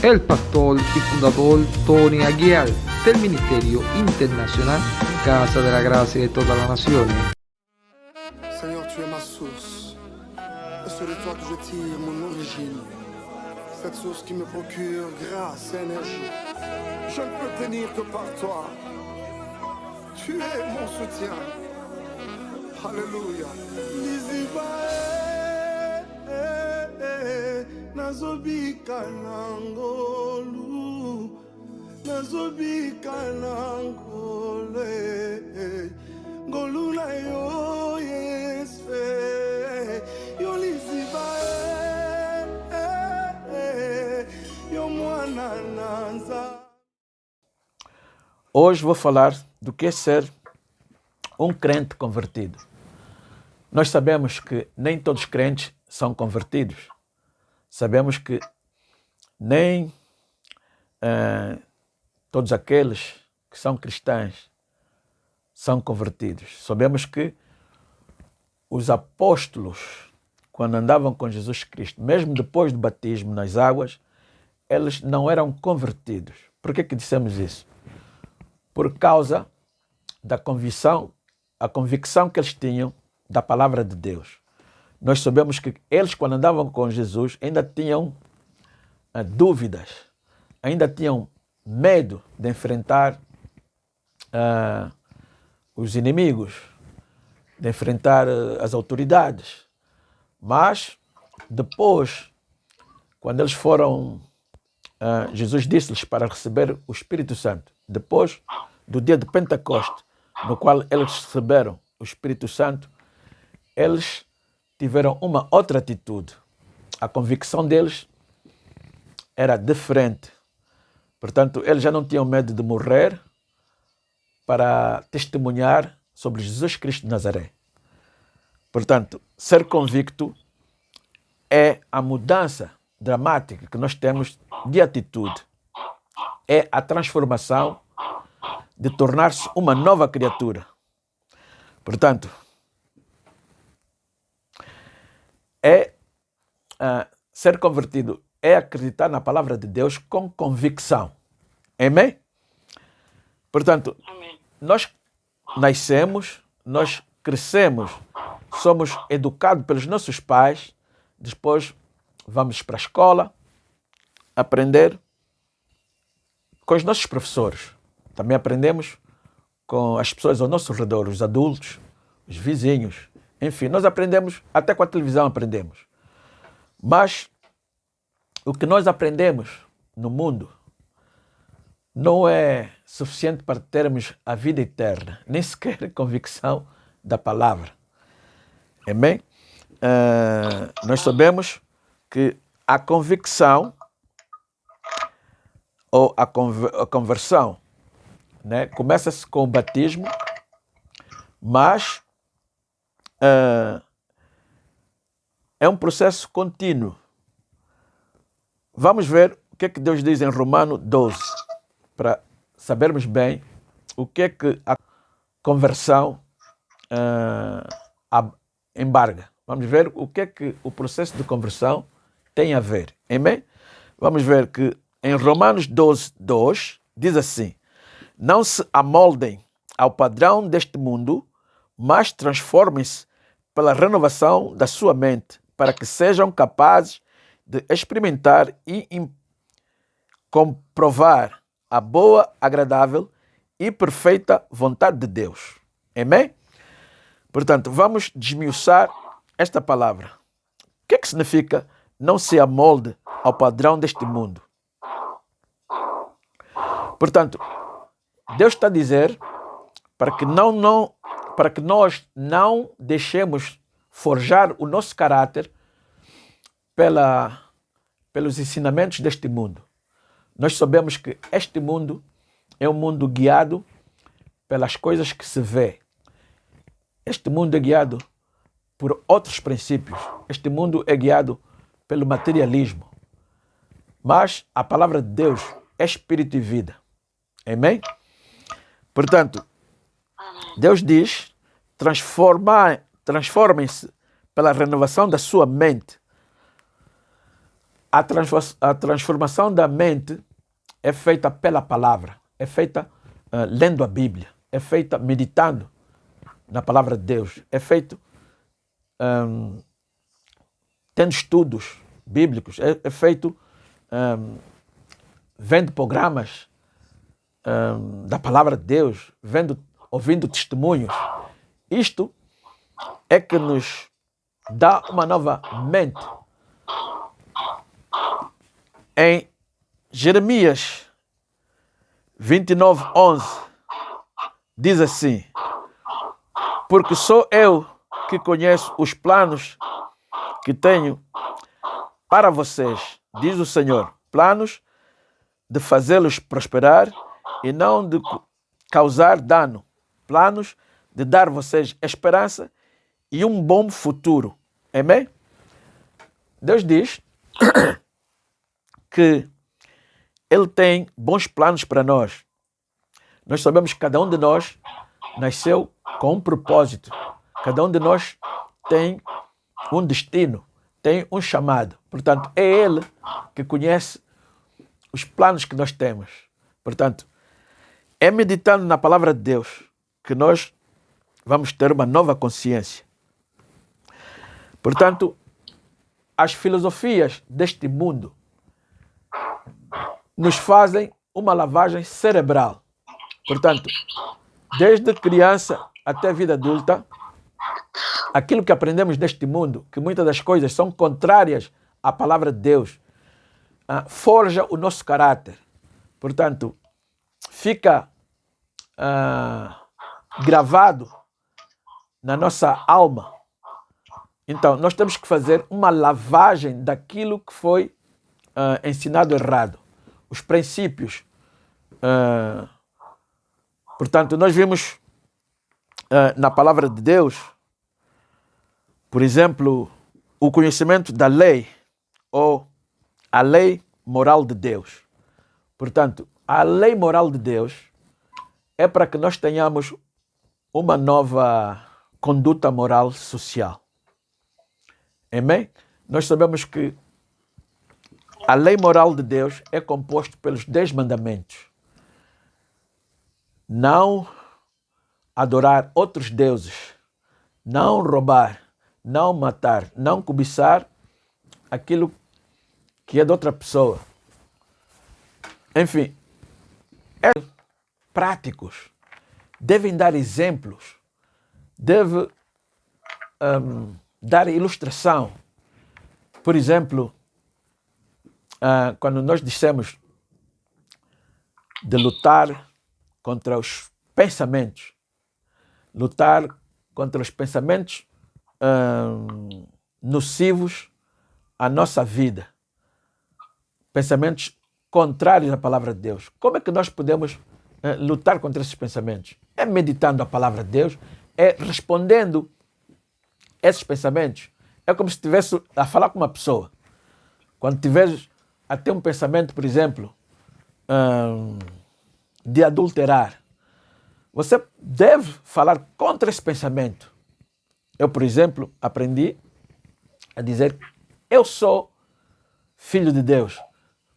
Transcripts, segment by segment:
El pastor y fundador Tony Aguiar del Ministerio Internacional Casa de la Gracia de todas las Naciones. Seigneur, tu es ma source. C'est de toi que je tire mon origine. Cette source qui me procure grâce et énergie. Je ne peux tenir que par toi. Tu es mon soutien. Alléluia. Nazobika nangolu, nazobika nangole, ngolu na yo yesfe, yo liziba yo mwana nanza. Hoje vou falar do que é ser um crente convertido. Nós sabemos que nem todos os crentes são convertidos. Sabemos que nem todos aqueles que são cristãos são convertidos. Sabemos que os apóstolos, quando andavam com Jesus Cristo, mesmo depois do batismo nas águas, eles não eram convertidos. Por que dissemos isso? Por causa da convicção, a convicção que eles tinham da palavra de Deus. Nós sabemos que eles, quando andavam com Jesus, ainda tinham dúvidas, ainda tinham medo de enfrentar os inimigos, de enfrentar as autoridades. Mas, depois, quando eles foram, Jesus disse-lhes para receber o Espírito Santo, depois do dia de Pentecostes, no qual eles receberam o Espírito Santo, eles tiveram uma outra atitude. A convicção deles era diferente. Portanto, eles já não tinham medo de morrer para testemunhar sobre Jesus Cristo de Nazaré. Portanto, ser convicto é a mudança dramática que nós temos de atitude. É a transformação de tornar-se uma nova criatura. Portanto, ser convertido é acreditar na palavra de Deus com convicção. Amém? Portanto, amém. Nós nascemos, nós crescemos, somos educados pelos nossos pais, depois vamos para a escola, aprender com os nossos professores. Também aprendemos com as pessoas ao nosso redor, os adultos, os vizinhos. Enfim, nós aprendemos, até com a televisão aprendemos. Mas o que nós aprendemos no mundo não é suficiente para termos a vida eterna, nem sequer convicção da palavra. Amém? Nós sabemos que a convicção ou a conversão, né, começa-se com o batismo, mas é um processo contínuo. Vamos ver o que é que Deus diz em Romanos 12, para sabermos bem o que é que a conversão embarga. Vamos ver o que é que o processo de conversão tem a ver. Amém? Vamos ver que em Romanos 12, 2, diz assim: não se amoldem ao padrão deste mundo, mas transformem-se pela renovação da sua mente, para que sejam capazes de experimentar e comprovar a boa, agradável e perfeita vontade de Deus. Amém? Portanto, vamos desmiuçar esta palavra. O que é que significa não se amolde ao padrão deste mundo? Portanto, Deus está a dizer para que nós não deixemos forjar o nosso caráter pelos ensinamentos deste mundo. Nós sabemos que este mundo é um mundo guiado pelas coisas que se vê. Este mundo é guiado por outros princípios. Este mundo é guiado pelo materialismo. Mas a palavra de Deus é espírito e vida. Amém? Portanto, Deus diz: transformem-se pela renovação da sua mente. A transformação da mente é feita pela palavra, é feita lendo a Bíblia, é feita meditando na palavra de Deus, é feito tendo estudos bíblicos, é feito vendo programas da palavra de Deus, ouvindo testemunhos. Isto é que nos dá uma nova mente. Em Jeremias 29:11 diz assim: porque sou eu que conheço os planos que tenho para vocês, diz o Senhor, planos de fazê-los prosperar e não de causar dano, planos de dar vocês esperança e um bom futuro. Amém? Deus diz que Ele tem bons planos para nós. Nós sabemos que cada um de nós nasceu com um propósito. Cada um de nós tem um destino, tem um chamado. Portanto, é Ele que conhece os planos que nós temos. Portanto, é meditando na palavra de Deus que nós vamos ter uma nova consciência. Portanto, as filosofias deste mundo nos fazem uma lavagem cerebral. Portanto, desde criança até a vida adulta, aquilo que aprendemos neste mundo, que muitas das coisas são contrárias à palavra de Deus, forja o nosso caráter. Portanto, fica gravado na nossa alma. Então, nós temos que fazer uma lavagem daquilo que foi ensinado errado. Os princípios. Portanto, nós vimos na palavra de Deus, por exemplo, o conhecimento da lei ou a lei moral de Deus. Portanto, a lei moral de Deus é para que nós tenhamos uma nova conduta moral social. Amém? Nós sabemos que a lei moral de Deus é composta pelos 10 mandamentos. Não adorar outros deuses, não roubar, não matar, não cobiçar aquilo que é de outra pessoa. Enfim, práticos, devem dar exemplos, deve dar ilustração. Por exemplo, quando nós dissemos de lutar contra os pensamentos, lutar contra os pensamentos nocivos à nossa vida, pensamentos contrários à palavra de Deus. Como é que nós podemos lutar contra esses pensamentos? É meditando a palavra de Deus, é respondendo esses pensamentos. É como se estivesse a falar com uma pessoa. Quando tiveres a ter um pensamento, por exemplo, de adulterar, você deve falar contra esse pensamento. Eu, por exemplo, aprendi a dizer: eu sou filho de Deus.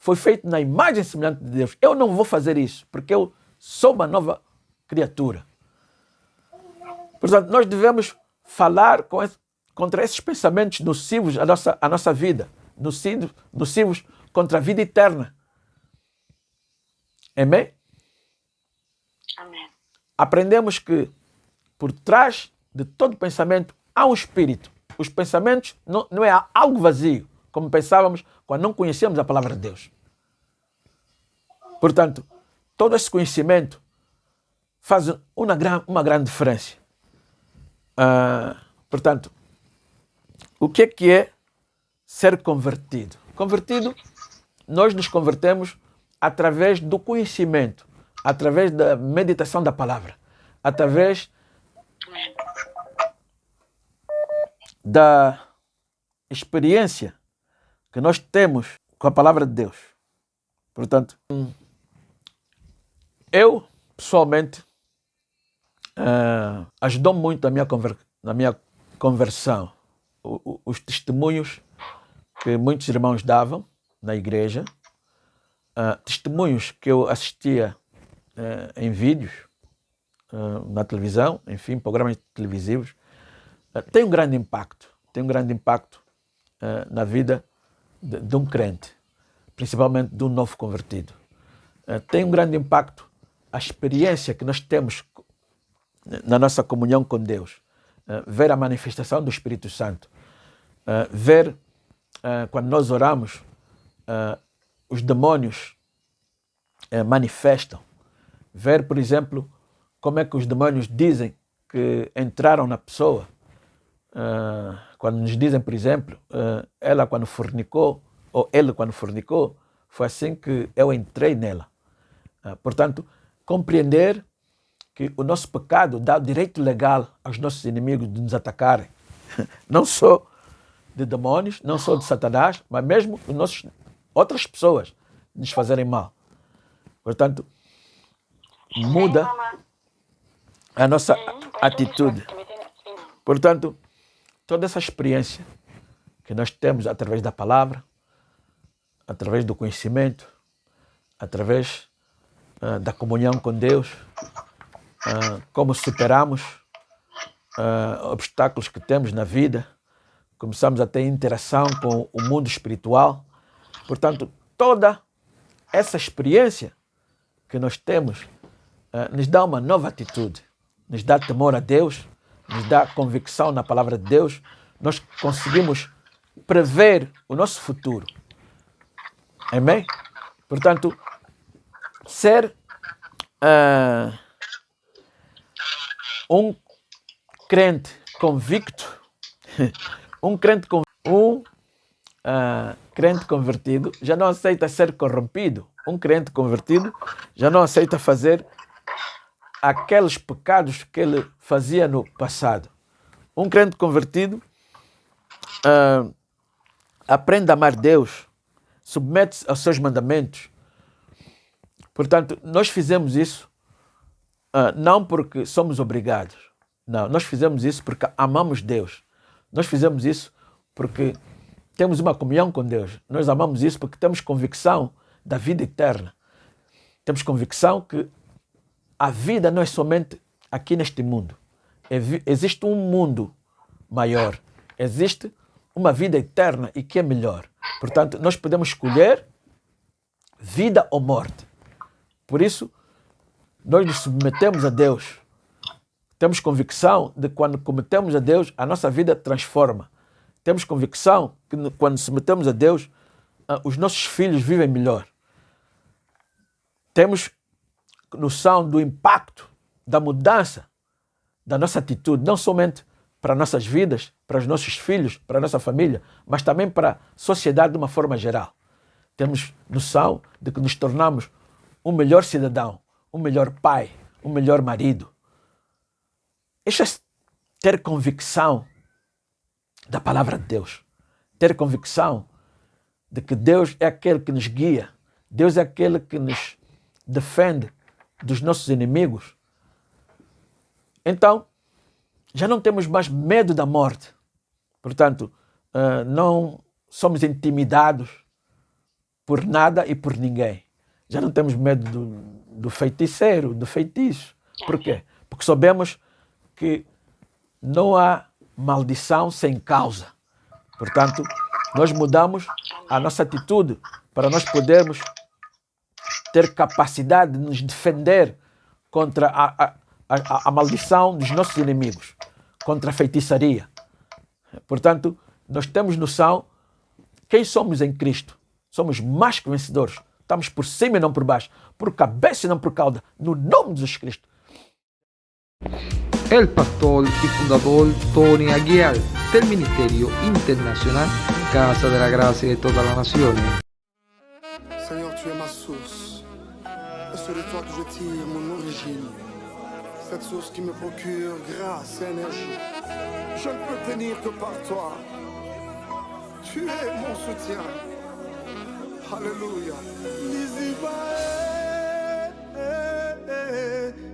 Foi feito na imagem semelhante de Deus. Eu não vou fazer isso, porque eu sou uma nova criatura. Portanto, nós devemos falar contra esses pensamentos nocivos à nossa vida, nocivos contra a vida eterna. Amém? Amém. Aprendemos que por trás de todo pensamento há um espírito. Os pensamentos não é algo vazio, como pensávamos quando não conhecíamos a palavra de Deus. Portanto, todo esse conhecimento faz uma grande diferença. Portanto, o que é ser convertido? Convertido, nós nos convertemos através do conhecimento, através da meditação da palavra, através da experiência que nós temos com a palavra de Deus. Portanto, eu, pessoalmente, ajudou muito na minha conversão. Os testemunhos que muitos irmãos davam na igreja, testemunhos que eu assistia em vídeos, na televisão, enfim, programas televisivos, tem um grande impacto. Tem um grande impacto na vida de um crente, principalmente de um novo convertido. Tem um grande impacto a experiência que nós temos na nossa comunhão com Deus. Ver a manifestação do Espírito Santo. Ver, quando nós oramos, os demônios manifestam. Ver, por exemplo, como é que os demônios dizem que entraram na pessoa. Quando nos dizem, por exemplo, ela quando fornicou, ou ele quando fornicou, foi assim que eu entrei nela. Portanto, compreender que o nosso pecado dá o direito legal aos nossos inimigos de nos atacarem. Não só de demônios, não só de Satanás, mas mesmo outras pessoas nos fazerem mal. Portanto, muda a nossa atitude. Portanto, toda essa experiência que nós temos através da palavra, através do conhecimento, através da comunhão com Deus, como superamos obstáculos que temos na vida, começamos a ter interação com o mundo espiritual. Portanto, toda essa experiência que nós temos nos dá uma nova atitude, nos dá temor a Deus, nos dá convicção na palavra de Deus. Nós conseguimos prever o nosso futuro. Amém? Portanto, ser um crente convicto, um crente convertido já não aceita ser corrompido. Um crente convertido já não aceita fazer aqueles pecados que ele fazia no passado. Um crente convertido aprende a amar Deus, submete-se aos seus mandamentos. Portanto, nós fizemos isso não porque somos obrigados. Não, nós fizemos isso porque amamos Deus. Nós fizemos isso porque temos uma comunhão com Deus. Nós amamos isso porque temos convicção da vida eterna. Temos convicção que a vida não é somente aqui neste mundo. Existe um mundo maior. Existe uma vida eterna e que é melhor. Portanto, nós podemos escolher vida ou morte. Por isso, nós nos submetemos a Deus. Temos convicção de que quando cometemos a Deus, a nossa vida transforma. Temos convicção que quando nos submetemos a Deus, os nossos filhos vivem melhor. Temos noção do impacto, da mudança da nossa atitude, não somente para nossas vidas, para os nossos filhos, para a nossa família, mas também para a sociedade de uma forma geral. Temos noção de que nos tornamos um melhor cidadão, um melhor pai, um melhor marido. Isso é ter convicção da palavra de Deus. Ter convicção de que Deus é aquele que nos guia. Deus é aquele que nos defende dos nossos inimigos. Então, já não temos mais medo da morte. Portanto, não somos intimidados por nada e por ninguém. Já não temos medo do feiticeiro, do feitiço. Por quê? Porque sabemos que não há maldição sem causa. Portanto, nós mudamos a nossa atitude para nós podermos ter capacidade de nos defender contra a maldição dos nossos inimigos, contra a feitiçaria. Portanto, nós temos noção quem somos em Cristo. Somos mais que vencedores. Estamos por cima e não por baixo, por cabeça e não por cauda, no nome de Jesus Cristo. El pastor y fundador Tony Aguiar del Ministerio Internacional Casa de la Gracia de todas las Naciones. Seigneur, tu es ma source. C'est de toi que je tire mon origine. Cette source qui me procure grâce et énergie. Je ne peux tenir que par toi. Tu es mon soutien. Alléluia.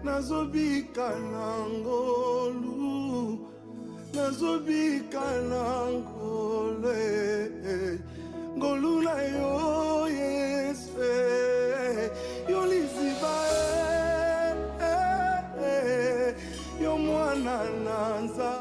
Nazobika nangolu, nazobika nangole, Goluna yo yesfe yo liziba yo mwana nanza